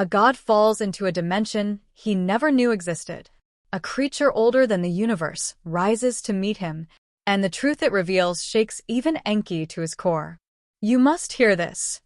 A god falls into a dimension he never knew existed. A creature older than the universe rises to meet him, and the truth it reveals shakes even Enki to his core. You must hear this.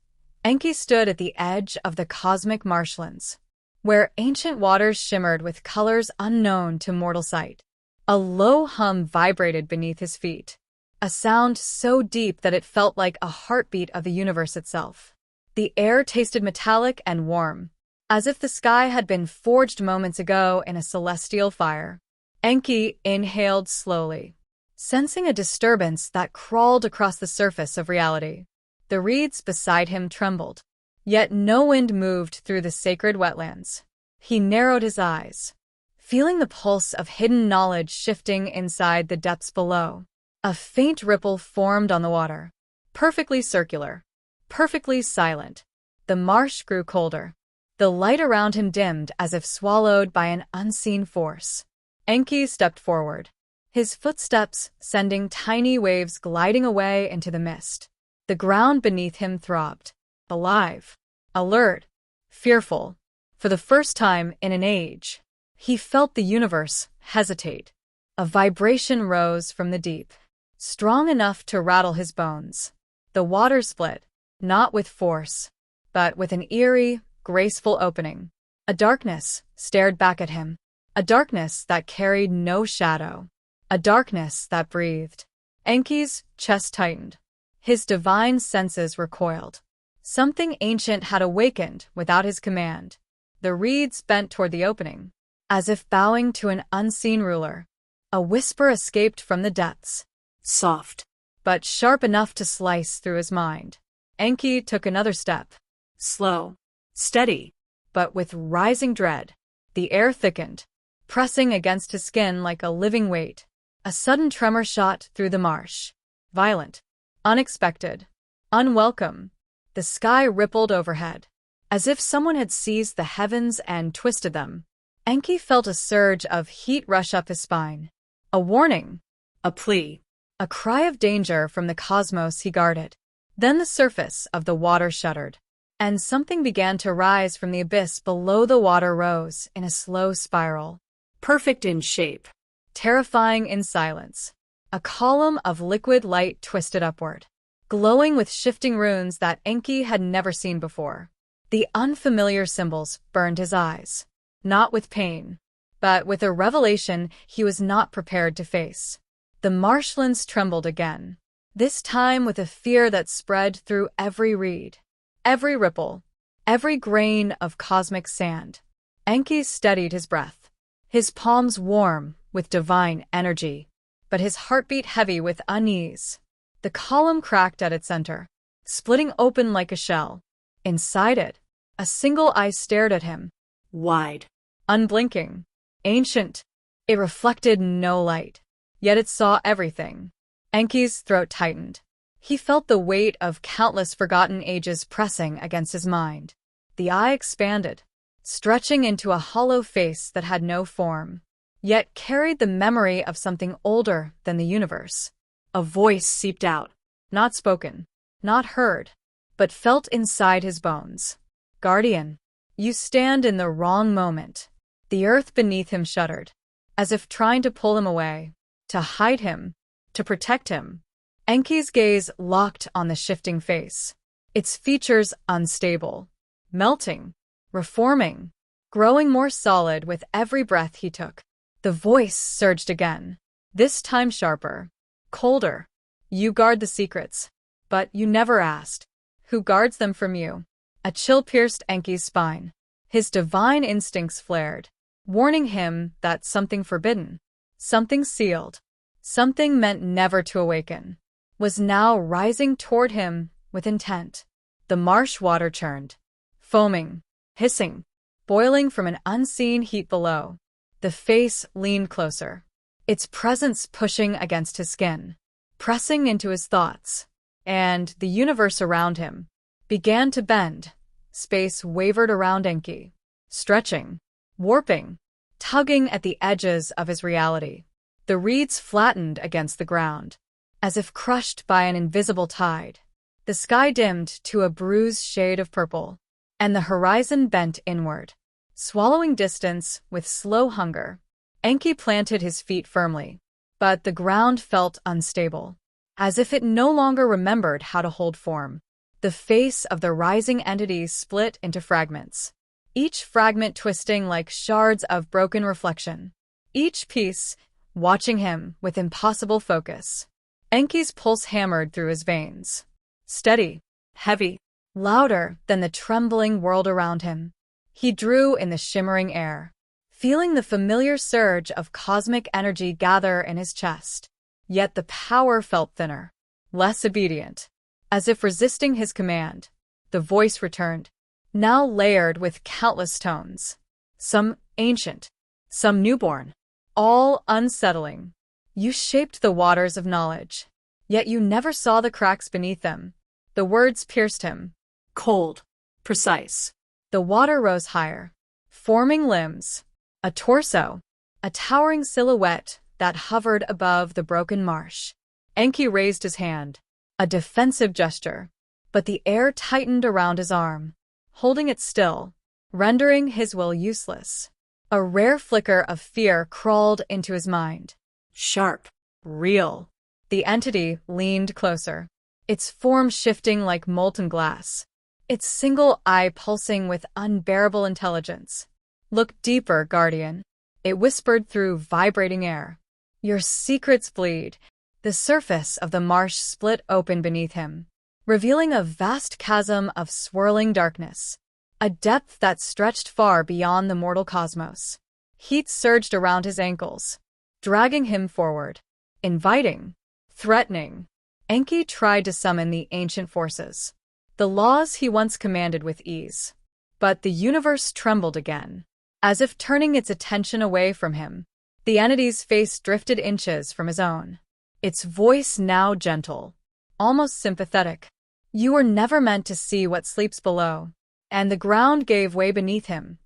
Enki stood at the edge of the cosmic marshlands, where ancient waters shimmered with colors unknown to mortal sight. A low hum vibrated beneath his feet, a sound so deep that it felt like a heartbeat of the universe itself. The air tasted metallic and warm, as if the sky had been forged moments ago in a celestial fire. Enki inhaled slowly, sensing a disturbance that crawled across the surface of reality. The reeds beside him trembled, yet no wind moved through the sacred wetlands. He narrowed his eyes, feeling the pulse of hidden knowledge shifting inside the depths below. A faint ripple formed on the water, perfectly circular, perfectly silent. The marsh grew colder. The light around him dimmed as if swallowed by an unseen force. Enki stepped forward, his footsteps sending tiny waves gliding away into the mist. The ground beneath him throbbed, alive, alert, fearful. For the first time in an age, he felt the universe hesitate. A vibration rose from the deep, strong enough to rattle his bones. The water split, not with force, but with an eerie, graceful opening. A darkness stared back at him, a darkness that carried no shadow, a darkness that breathed. Enki's chest tightened. His divine senses recoiled. Something ancient had awakened without his command. The reeds bent toward the opening, as if bowing to an unseen ruler. A whisper escaped from the depths, soft, but sharp enough to slice through his mind. Enki took another step, slow, steady, but with rising dread. The air thickened, pressing against his skin like a living weight. A sudden tremor shot through the marsh, violent, unexpected, unwelcome. The sky rippled overhead, as if someone had seized the heavens and twisted them. Enki felt a surge of heat rush up his spine. A warning, a plea, a cry of danger from the cosmos he guarded. Then the surface of the water shuddered, and something began to rise from the abyss below. The water rose in a slow spiral, perfect in shape, terrifying in silence. A column of liquid light twisted upward, glowing with shifting runes that Enki had never seen before. The unfamiliar symbols burned his eyes, not with pain, but with a revelation he was not prepared to face. The marshlands trembled again, this time with a fear that spread through every reed, every ripple, every grain of cosmic sand. Enki steadied his breath, his palms warm with divine energy, but his heartbeat heavy with unease. The column cracked at its center, splitting open like a shell. Inside it, a single eye stared at him, wide, unblinking, ancient. It reflected no light, yet it saw everything. Enki's throat tightened. He felt the weight of countless forgotten ages pressing against his mind. The eye expanded, stretching into a hollow face that had no form, yet carried the memory of something older than the universe. A voice seeped out, not spoken, not heard, but felt inside his bones. Guardian, you stand in the wrong moment. The earth beneath him shuddered, as if trying to pull him away, to hide him, to protect him. Enki's gaze locked on the shifting face, its features unstable, melting, reforming, growing more solid with every breath he took. The voice surged again, this time sharper, colder. You guard the secrets, but you never asked. Who guards them from you? A chill pierced Enki's spine. His divine instincts flared, warning him that something forbidden, something sealed, something meant never to awaken, was now rising toward him with intent. The marsh water churned, foaming, hissing, boiling from an unseen heat below. The face leaned closer, its presence pushing against his skin, pressing into his thoughts, and the universe around him began to bend. Space wavered around Enki, stretching, warping, tugging at the edges of his reality. The reeds flattened against the ground, as if crushed by an invisible tide. The sky dimmed to a bruised shade of purple. and the horizon bent inward. Swallowing distance with slow hunger, Enki planted his feet firmly, but the ground felt unstable, as if it no longer remembered how to hold form. The face of the rising entity split into fragments, each fragment twisting like shards of broken reflection, each piece watching him with impossible focus. Enki's pulse hammered through his veins. Steady, heavy, louder than the trembling world around him. He drew in the shimmering air, feeling the familiar surge of cosmic energy gather in his chest. Yet the power felt thinner, less obedient. As if resisting his command, the voice returned, now layered with countless tones. Some ancient, some newborn, all unsettling. You shaped the waters of knowledge, yet you never saw the cracks beneath them. The words pierced him. Cold, precise. The water rose higher, forming limbs, a torso, a towering silhouette that hovered above the broken marsh. Enki raised his hand, a defensive gesture, but the air tightened around his arm, holding it still, rendering his will useless. A rare flicker of fear crawled into his mind. Sharp, real. The entity leaned closer, its form shifting like molten glass, its single eye pulsing with unbearable intelligence. Look deeper, Guardian, it whispered through vibrating air. Your secrets bleed. The surface of the marsh split open beneath him, revealing a vast chasm of swirling darkness, a depth that stretched far beyond the mortal cosmos. Heat surged around his ankles, dragging him forward, inviting, threatening. Enki tried to summon the ancient forces, the laws he once commanded with ease. But the universe trembled again, as if turning its attention away from him. The entity's face drifted inches from his own, its voice now gentle, almost sympathetic. You were never meant to see what sleeps below. And the ground gave way beneath him.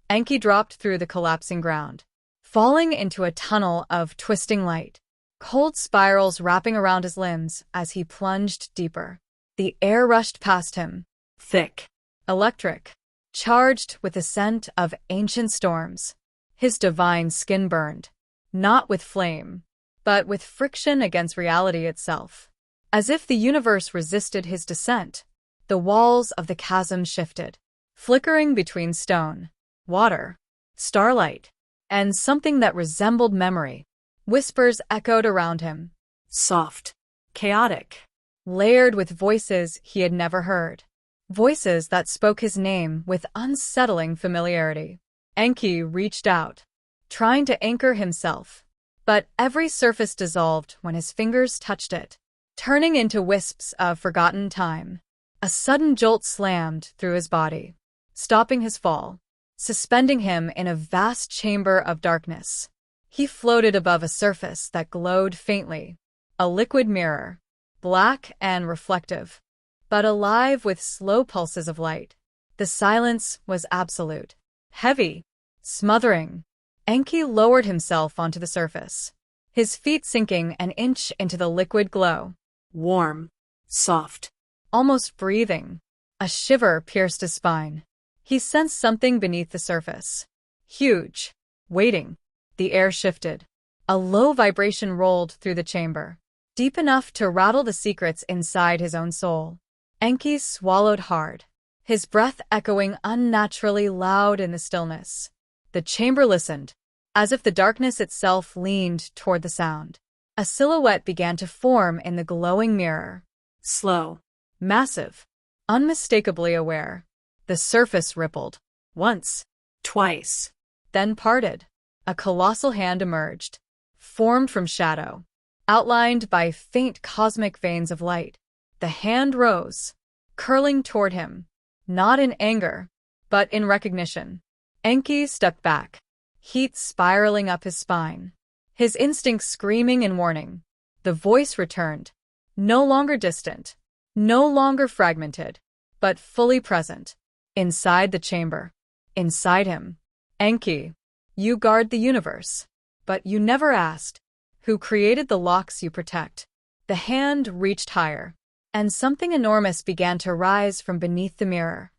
Enki dropped through the collapsing ground, falling into a tunnel of twisting light, cold spirals wrapping around his limbs as he plunged deeper. The air rushed past him, thick, electric, charged with the scent of ancient storms. His divine skin burned, not with flame, but with friction against reality itself. As if the universe resisted his descent, the walls of the chasm shifted, flickering between stone, water, starlight, and something that resembled memory. Whispers echoed around him, soft, chaotic, layered with voices he had never heard, voices that spoke his name with unsettling familiarity. Enki reached out, trying to anchor himself, but every surface dissolved when his fingers touched it, turning into wisps of forgotten time. A sudden jolt slammed through his body, stopping his fall, suspending him in a vast chamber of darkness. He floated above a surface that glowed faintly, a liquid mirror, black and reflective, but alive with slow pulses of light. The silence was absolute, heavy, smothering. Enki lowered himself onto the surface, his feet sinking an inch into the liquid glow. Warm, soft, almost breathing. A shiver pierced his spine. He sensed something beneath the surface. Huge, waiting. The air shifted. A low vibration rolled through the chamber, deep enough to rattle the secrets inside his own soul. Enki swallowed hard, his breath echoing unnaturally loud in the stillness. The chamber listened, as if the darkness itself leaned toward the sound. A silhouette began to form in the glowing mirror. Slow, massive, unmistakably aware. The surface rippled. Once, twice, then parted. A colossal hand emerged, formed from shadow, outlined by faint cosmic veins of light. The hand rose, curling toward him, not in anger, but in recognition. Enki stepped back, heat spiraling up his spine, his instincts screaming in warning. The voice returned, no longer distant, no longer fragmented, but fully present. Inside the chamber, inside him. Enki, you guard the universe, but you never asked who created the locks you protect. The hand reached higher, and something enormous began to rise from beneath the mirror.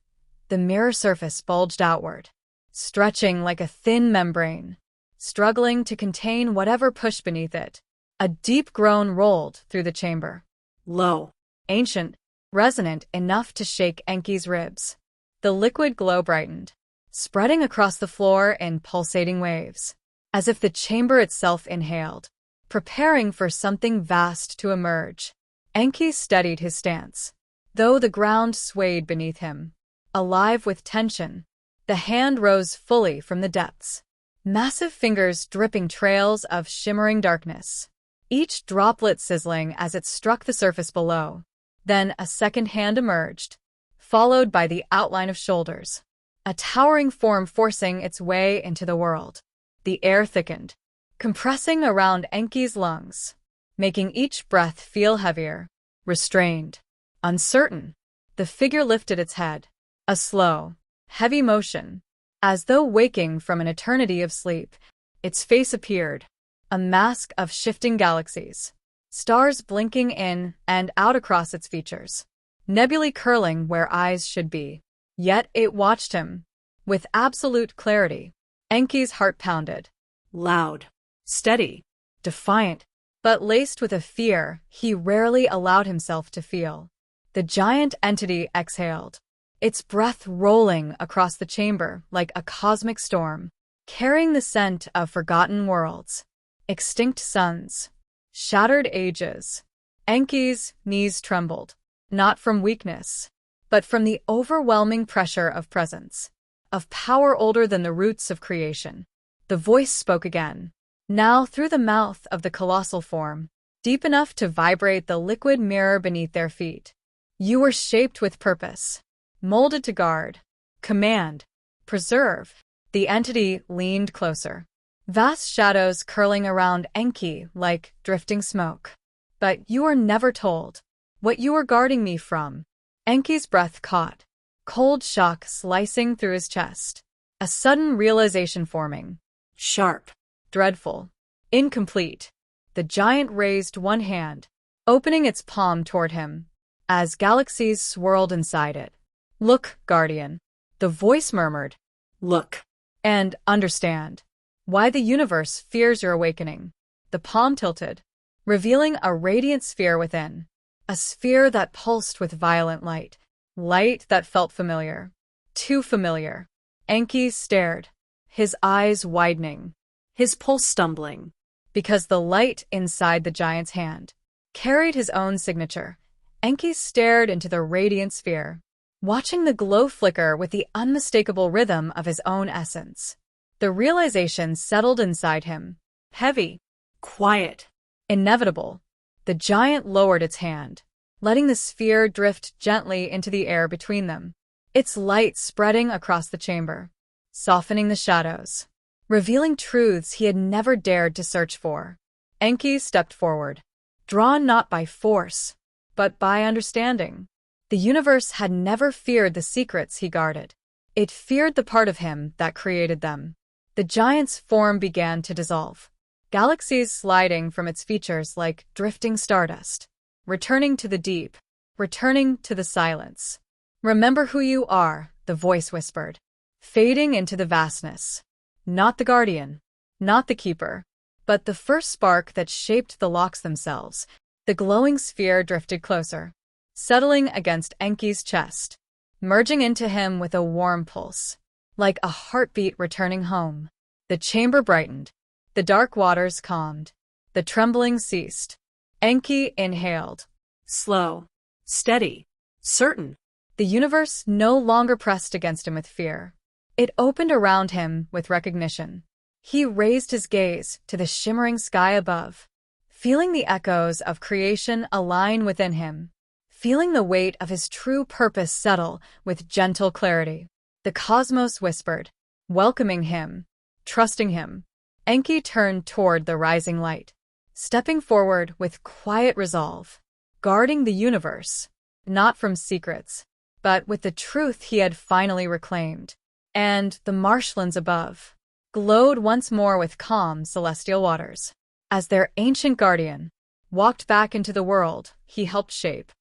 The mirror surface bulged outward, stretching like a thin membrane, struggling to contain whatever pushed beneath it. A deep groan rolled through the chamber. Low. Ancient, resonant enough to shake Enki's ribs. The liquid glow brightened, spreading across the floor in pulsating waves, as if the chamber itself inhaled, preparing for something vast to emerge. Enki steadied his stance, though the ground swayed beneath him. Alive with tension, the hand rose fully from the depths, massive fingers dripping trails of shimmering darkness, each droplet sizzling as it struck the surface below. Then a second hand emerged, followed by the outline of shoulders, a towering form forcing its way into the world. The air thickened, compressing around Enki's lungs, making each breath feel heavier, restrained, uncertain. The figure lifted its head, a slow, heavy motion, as though waking from an eternity of sleep. Its face appeared, a mask of shifting galaxies, stars blinking in and out across its features, nebulae curling where eyes should be. Yet it watched him, with absolute clarity. Enki's heart pounded. Loud. Steady, defiant, but laced with a fear he rarely allowed himself to feel. The giant entity exhaled, its breath rolling across the chamber like a cosmic storm, carrying the scent of forgotten worlds, extinct suns, shattered ages. Enki's knees trembled, not from weakness, but from the overwhelming pressure of presence, of power older than the roots of creation. The voice spoke again, now through the mouth of the colossal form, deep enough to vibrate the liquid mirror beneath their feet. You were shaped with purpose, molded to guard, command, preserve. The entity leaned closer, vast shadows curling around Enki like drifting smoke. But you were never told what you were guarding me from. Enki's breath caught, cold shock slicing through his chest, a sudden realization forming. Sharp. Dreadful. Incomplete. The giant raised one hand, opening its palm toward him, as galaxies swirled inside it. Look, Guardian. The voice murmured. Look. And understand why the universe fears your awakening. The palm tilted, revealing a radiant sphere within, a sphere that pulsed with violent light, light that felt familiar. Too familiar. Enki stared, his eyes widening, his pulse stumbling, because the light inside the giant's hand carried his own signature. Enki stared into the radiant sphere, watching the glow flicker with the unmistakable rhythm of his own essence. The realization settled inside him, heavy, quiet, inevitable. The giant lowered its hand, letting the sphere drift gently into the air between them, its light spreading across the chamber, softening the shadows, revealing truths he had never dared to search for. Enki stepped forward, drawn not by force, but by understanding. The universe had never feared the secrets he guarded. It feared the part of him that created them. The giant's form began to dissolve, galaxies sliding from its features like drifting stardust, returning to the deep, returning to the silence. Remember who you are, the voice whispered, fading into the vastness. Not the guardian, not the keeper, but the first spark that shaped the locks themselves. The glowing sphere drifted closer, settling against Enki's chest, merging into him with a warm pulse, like a heartbeat returning home. The chamber brightened, the dark waters calmed, the trembling ceased. Enki inhaled, slow, steady, certain. The universe no longer pressed against him with fear. It opened around him with recognition. He raised his gaze to the shimmering sky above, feeling the echoes of creation align within him, feeling the weight of his true purpose settle with gentle clarity. The cosmos whispered, welcoming him, trusting him. Enki turned toward the rising light, stepping forward with quiet resolve, guarding the universe, not from secrets, but with the truth he had finally reclaimed. And the marshlands above glowed once more with calm celestial waters, as their ancient guardian walked back into the world he helped shape.